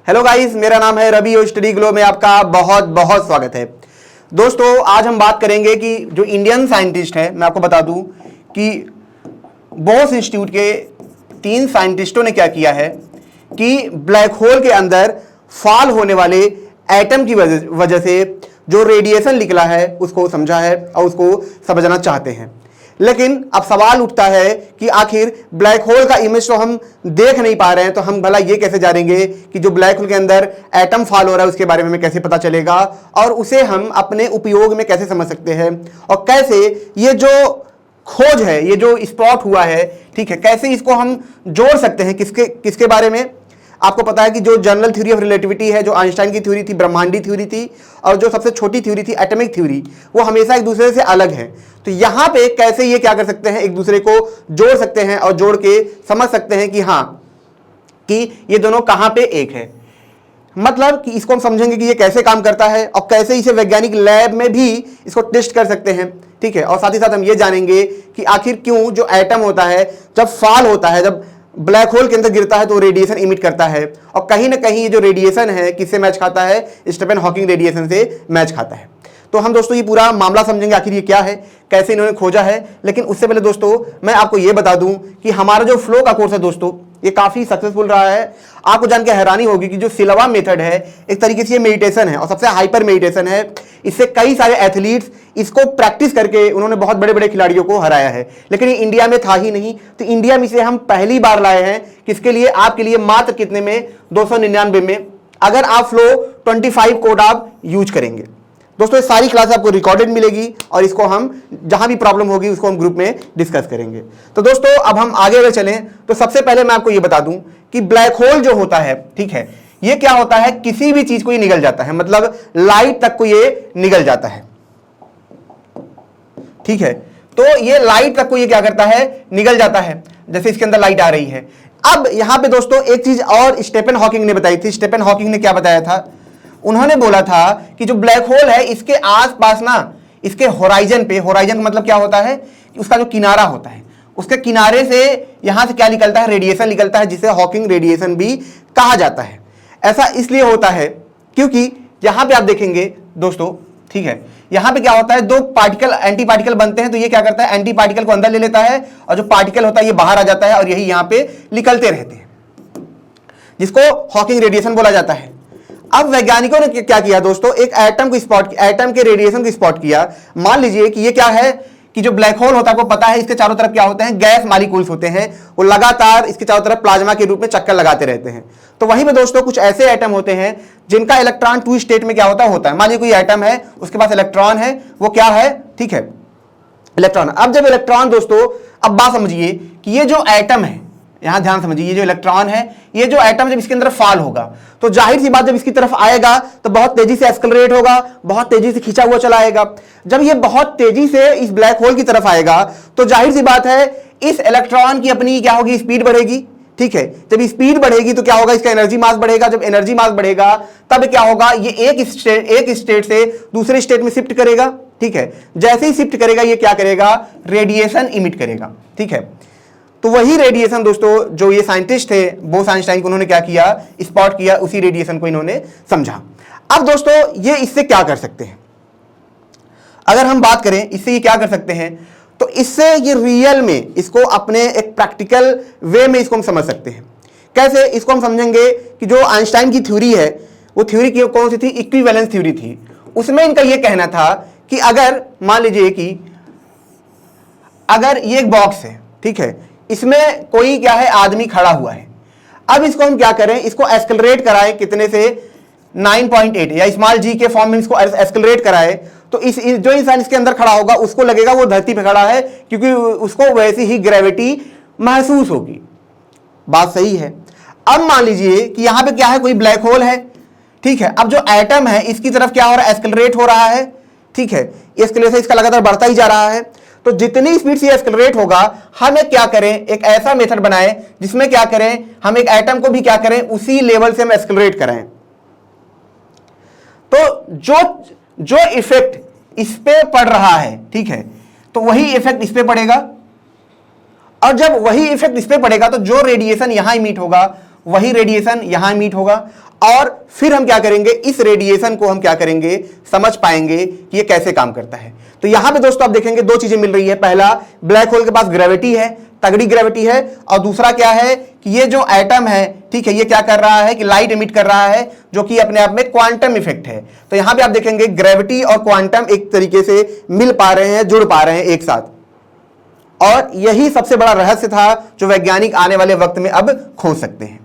Hello guys, मेरा नाम है रवि और स्टडी ग्लो में आपका बहुत बहुत स्वागत है। दोस्तों, आज हम बात करेंगे कि जो इंडियन साइंटिस्ट है, मैं आपको बता दूं कि बोस इंस्टीट्यूट के 3 साइंटिस्टों ने क्या किया है कि ब्लैक होल के अंदर फॉल होने वाले एटम की वजह से जो रेडिएशन निकला है उसको समझा है और उसको समझना चाहते हैं। लेकिन अब सवाल उठता है कि आखिर ब्लैक होल का इमेज तो हम देख नहीं पा रहे हैं, तो हम भला ये कैसे जानेंगे कि जो ब्लैक होल के अंदर एटम फॉल हो रहा है उसके बारे में हमें कैसे पता चलेगा और उसे हम अपने उपयोग में कैसे समझ सकते हैं और कैसे ये जो खोज है, ये जो स्पॉट हुआ है, ठीक है, कैसे इसको हम जोड़ सकते हैं किसके बारे में। आपको पता है कि जो जनरल थ्योरी ऑफ रिलेटिविटी है, जो आइंस्टाइन की थ्योरी थी, ब्रह्मांडी थ्योरी थी, और जो सबसे छोटी थ्योरी थी एटॉमिक थ्योरी, वो हमेशा एक दूसरे से अलग है। तो यहां पे कैसे ये क्या कर सकते हैं, एक दूसरे को जोड़ सकते हैं और जोड़ के समझ सकते हैं कि हाँ, कि ये दोनों कहां पे एक है। मतलब कि इसको हम समझेंगे कि ये कैसे काम करता है और कैसे इसे वैज्ञानिक लैब में भी इसको टेस्ट कर सकते हैं, ठीक है। और साथ ही साथ हम ये जानेंगे कि आखिर क्यों जो एटम होता है जब फॉल होता है, जब ब्लैक होल के अंदर गिरता है तो रेडिएशन इमिट करता है, और कहीं ना कहीं ये जो रेडिएशन है किससे मैच खाता है, स्टीफन हॉकिंग रेडिएशन से मैच खाता है। तो हम दोस्तों ये पूरा मामला समझेंगे आखिर ये क्या है, कैसे इन्होंने खोजा है। लेकिन उससे पहले दोस्तों मैं आपको ये बता दूं कि हमारा जो फ्लो का कोर्स है दोस्तों, ये काफी सक्सेसफुल रहा है। आपको जान के हैरानी होगी कि जो सिलवा मेथड है एक तरीके से ये मेडिटेशन है और सबसे हाइपर मेडिटेशन है। इससे कई सारे एथलीट्स इसको प्रैक्टिस करके उन्होंने बहुत बड़े बड़े खिलाड़ियों को हराया है, लेकिन ये इंडिया में था ही नहीं। तो इंडिया में इसे हम पहली बार लाए हैं, किसके लिए, आपके लिए, मात्र कितने में, 299 में, अगर आप फ्लो 25 कोड आप यूज करेंगे। दोस्तों ये सारी क्लास आपको रिकॉर्डेड मिलेगी और इसको हम जहां भी प्रॉब्लम होगी उसको हम ग्रुप में डिस्कस करेंगे। तो दोस्तों अब हम आगे अगर चलें तो सबसे पहले मैं आपको ये बता दूं कि ब्लैक होल जो होता है, ठीक है, ये क्या होता है, किसी भी चीज को ये निगल जाता है, मतलब लाइट तक को ये निगल जाता है, ठीक है। तो ये लाइट तक को ये क्या करता है, निगल जाता है। जैसे इसके अंदर लाइट आ रही है। अब यहां पे दोस्तों एक चीज और स्टीफन हॉकिंग ने बताई थी। स्टीफन हॉकिंग ने क्या बताया था, उन्होंने बोला था कि जो ब्लैक होल है इसके आसपास ना, इसके होराइजन पे, होराइजन का मतलब क्या होता है, उसका जो किनारा होता है, उसके किनारे से यहां से क्या निकलता है, रेडिएशन निकलता है, जिसे हॉकिंग रेडिएशन भी कहा जाता है। ऐसा इसलिए होता है क्योंकि यहां पे आप देखेंगे दोस्तों, ठीक है, यहां पे क्या होता है, 2 पार्टिकल एंटी पार्टिकल बनते हैं। तो ये क्या करता है, एंटी पार्टिकल को अंदर ले लेता है और जो पार्टिकल होता है ये बाहर आ जाता है और यही यहां पे निकलते रहते हैं, जिसको हॉकिंग रेडिएशन बोला जाता है। अब वैज्ञानिकों ने क्या किया दोस्तों, एक एटम को स्पॉट, एटम के रेडिएशन को स्पॉट किया। मान लीजिए कि ये क्या है कि जो ब्लैक होल होता है, आपको पता है इसके चारों तरफ क्या होते हैं, गैस मॉलिक्यूल्स होते हैं, वो लगातार इसके चारों तरफ प्लाज्मा के रूप में चक्कर लगाते रहते हैं। तो वहीं पे दोस्तों कुछ ऐसे एटम होते हैं जिनका इलेक्ट्रॉन 2 स्टेट में क्या होता है। मान लीजिए कोई एटम है, उसके पास इलेक्ट्रॉन है, वो क्या है, ठीक है, इलेक्ट्रॉन। अब जब इलेक्ट्रॉन दोस्तों, अब बात समझिए कि ये जो एटम है, यहां ध्यान समझिए, ये जो इलेक्ट्रॉन है, ये जो एटम जब इसके अंदर फॉल होगा तो जाहिर सी बात, जब इसकी तरफ आएगा तो बहुत तेजी से एक्सेलरेट होगा, बहुत तेजी से खींचा हुआ चला आएगा। जब ये बहुत तेजी से इस ब्लैक होल की तरफ आएगा तो जाहिर सी बात है इस इलेक्ट्रॉन की अपनी क्या होगी, स्पीड बढ़ेगी, ठीक है। जब स्पीड बढ़ेगी तो क्या होगा, इसका एनर्जी मास बढ़ेगा। जब एनर्जी मास बढ़ेगा तब क्या होगा, ये एक स्टेट से दूसरे स्टेट में शिफ्ट करेगा, ठीक है। जैसे ही शिफ्ट करेगा ये क्या करेगा, रेडिएशन इमिट करेगा, ठीक है। तो वही रेडिएशन दोस्तों जो ये साइंटिस्ट थे बोस आइंस्टाइन को, उन्होंने क्या किया, स्पॉट किया, उसी रेडिएशन को इन्होंने समझा। अब दोस्तों ये इससे क्या कर सकते हैं, अगर हम बात करें इससे ये क्या कर सकते हैं, तो इससे ये रियल में इसको अपने एक प्रैक्टिकल वे में इसको हम समझ सकते हैं। कैसे, इसको हम समझेंगे कि जो आइंस्टाइन की थ्योरी है, वो थ्योरी की कौन सी थी, इक्विवेलेंस थ्योरी थी। उसमें इनका ये कहना था कि अगर मान लीजिए कि अगर ये एक बॉक्स है, ठीक है, इसमें कोई क्या है, आदमी खड़ा हुआ है। अब इसको हम क्या करें, इसको एक्सेलरेट कराएं कितने से, 9.8 या स्मॉल जी के फॉर्म में इसको एक्सेलरेट कराएं, तो इस जो इंसान इसके अंदर खड़ा होगा उसको लगेगा वो धरती पे खड़ा है, क्योंकि उसको वैसी ही ग्रेविटी महसूस होगी। बात सही है। अब मान लीजिए कि यहां पे क्या है, कोई ब्लैक होल है, ठीक है। अब जो एटम है इसकी तरफ क्या हो रहा है, एक्सेलरेट हो रहा है, ठीक है, एक्सेलरेशन इसका लगातार बढ़ता ही जा रहा है। तो जितनी स्पीड से एक्सेलरेट होगा, हमें क्या करें, एक ऐसा मेथड बनाएं जिसमें क्या करें, हम एक एटम को भी क्या करें, उसी लेवल से हम एक्सेलरेट कराएं। तो जो इफेक्ट इस पे पड़ रहा है, ठीक है, तो वही इफेक्ट इस पे पड़ेगा, और जब वही इफेक्ट इस पे पड़ेगा तो जो रेडिएशन यहां इमिट होगा वही रेडिएशन यहां इमिट होगा। और फिर हम क्या करेंगे, इस रेडिएशन को हम क्या करेंगे, समझ पाएंगे कि ये कैसे काम करता है। तो यहां पे दोस्तों आप देखेंगे दो चीजें मिल रही है। पहला, ब्लैक होल के पास ग्रेविटी है, तगड़ी ग्रेविटी है, और दूसरा क्या है कि ये जो एटम है, ठीक है, ये क्या कर रहा है कि लाइट एमिट कर रहा है, जो कि अपने आप में क्वांटम इफेक्ट है। तो यहां पे आप देखेंगे ग्रेविटी और क्वांटम एक तरीके से मिल पा रहे हैं, जुड़ पा रहे हैं एक साथ, और यही सबसे बड़ा रहस्य था जो वैज्ञानिक आने वाले वक्त में अब खोज सकते हैं।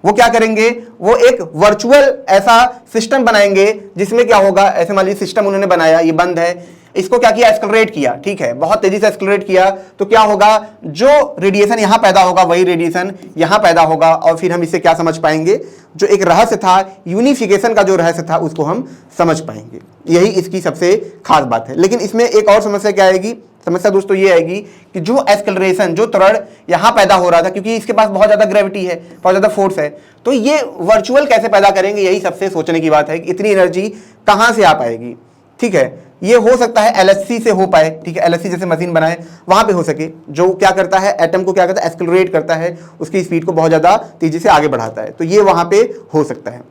वो क्या करेंगे, वो एक वर्चुअल ऐसा सिस्टम बनाएंगे जिसमें क्या होगा, ऐसे मान लीजिए सिस्टम उन्होंने बनाया, ये बंद है, इसको क्या किया, एक्सेलरेट किया, ठीक है, बहुत तेजी से एक्सेलरेट किया, तो क्या होगा, जो रेडिएशन यहां पैदा होगा वही रेडिएशन यहां पैदा होगा, और फिर हम इससे क्या समझ पाएंगे, जो एक रहस्य था, यूनिफिकेशन का जो रहस्य था, उसको हम समझ पाएंगे। यही इसकी सबसे खास बात है। लेकिन इसमें एक और समस्या क्या आएगी, समस्या दोस्तों ये आएगी कि जो एक्सेलरेशन, जो त्वरण यहां पैदा हो रहा था, क्योंकि इसके पास बहुत ज्यादा ग्रेविटी है, बहुत ज्यादा फोर्स है, तो ये वर्चुअल कैसे पैदा करेंगे, यही सबसे सोचने की बात है कि इतनी एनर्जी कहां से आ पाएगी। ठीक है, ये हो सकता है एलएचसी से हो पाए, ठीक है, एलएचसी जैसे मशीन बनाए वहां पे हो सके, जो क्या करता है, एटम को क्या करता है, एक्सेलरेट करता है, उसकी स्पीड को बहुत ज्यादा तेजी से आगे बढ़ाता है, तो ये वहां पे हो सकता है।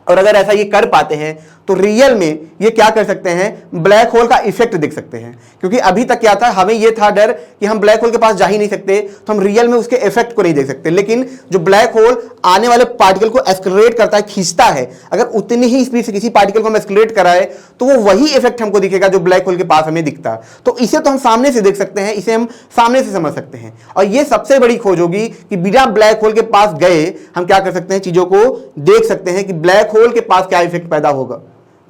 और अगर ऐसा ये कर पाते हैं तो रियल में ये क्या कर सकते हैं, ब्लैक होल का इफेक्ट देख सकते हैं। क्योंकि अभी तक क्या था, हमें ये था डर कि हम ब्लैक होल के पास जा ही नहीं सकते, तो हम रियल में उसके इफेक्ट को नहीं देख सकते। लेकिन जो ब्लैक होल आने वाले पार्टिकल को एक्सेलरेट करता है, खींचता है, अगर उतनी ही स्पीड से किसी पार्टिकल को हम एक्सेलरेट कराए तो वो वही इफेक्ट हमको दिखेगा जो ब्लैक होल के पास हमें दिखता। तो इसे तो हम सामने से देख सकते हैं, इसे हम सामने से समझ सकते हैं, और ये सबसे बड़ी खोज होगी कि बिना ब्लैक होल के पास गए हम क्या कर सकते हैं, चीजों को देख सकते हैं कि ब्लैक होल के पास क्या इफेक्ट पैदा होगा।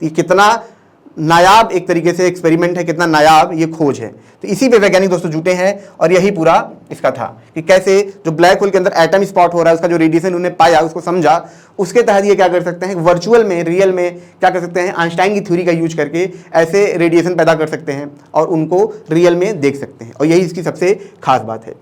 ये कितना नायाब एक तरीके से एक्सपेरिमेंट है, कितना नायाब ये खोज है। तो इसी पे वैज्ञानिक दोस्तों जुटे हैं, और यही पूरा इसका था कि कैसे जो ब्लैक होल के अंदर एटम स्पॉट हो रहा है, उसका जो रेडिएशन उन्होंने पाया, उसको समझा, उसके तहत ये क्या कर सकते हैं, वर्चुअल में, रियल में क्या कर सकते हैं, आइंस्टाइन की थ्योरी का यूज करके ऐसे रेडिएशन पैदा कर सकते हैं और उनको रियल में देख सकते हैं, और यही इसकी सबसे खास बात है।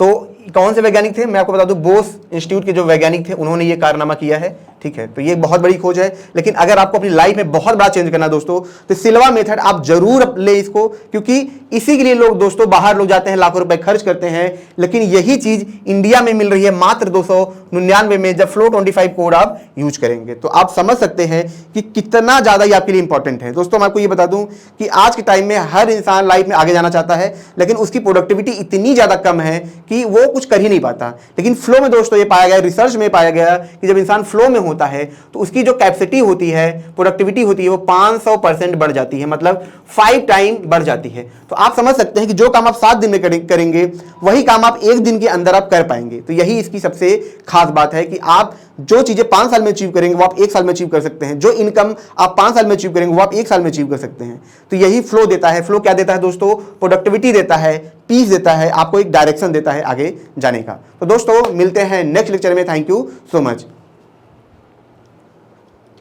तो कौन से वैज्ञानिक थे, मैं आपको बता दूं, बोस इंस्टीट्यूट के जो वैज्ञानिक थे, उन्होंने ये कारनामा किया है। ठीक है, तो ये बहुत बड़ी खोज है। लेकिन अगर आपको अपनी लाइफ में बहुत बड़ा चेंज करना दोस्तों, तो सिल्वा मेथड आप जरूर ले इसको, क्योंकि इसी के लिए लोग दोस्तों बाहर लोग जाते हैं, लाखों रुपए खर्च करते हैं, लेकिन यही चीज इंडिया में मिल रही है मात्र 299 में, जब फ्लो 25 कोड आप यूज करेंगे। तो आप समझ सकते हैं कि कितना ज्यादा ये आपके लिए इंपॉर्टेंट है। दोस्तों मैं आपको ये बता दूं कि आज के टाइम में हर इंसान लाइफ में आगे जाना चाहता है, लेकिन उसकी प्रोडक्टिविटी इतनी ज्यादा कम है कि वो कुछ कर ही नहीं पाता। लेकिन फ्लो में दोस्तों ये पाया गया, रिसर्च में पाया गया कि जब इंसान फ्लो में होता है तो उसकी जो कैपेसिटी होती है, प्रोडक्टिविटी होती है, वो 500% बढ़ जाती है, मतलब 5 टाइम बढ़ जाती है। तो आप समझ सकते हैं कि जो काम आप 7 दिन में करेंगे वही काम आप 1 दिन के अंदर आप कर पाएंगे। तो यही इसकी सबसे खास बात है कि आप जो चीजें 5 साल में अचीव करेंगे वो आप 1 साल में अचीव कर सकते हैं, जो इनकम आप 5 साल में अचीव करेंगे वो आप 1 साल में अचीव कर सकते हैं। तो यही फ्लो देता है। फ्लो क्या देता है दोस्तों, प्रोडक्टिविटी देता है, पीस देता है, आपको एक डायरेक्शन देता है आगे जाने का। तो दोस्तों मिलते हैं नेक्स्ट लेक्चर में। Thank you so much.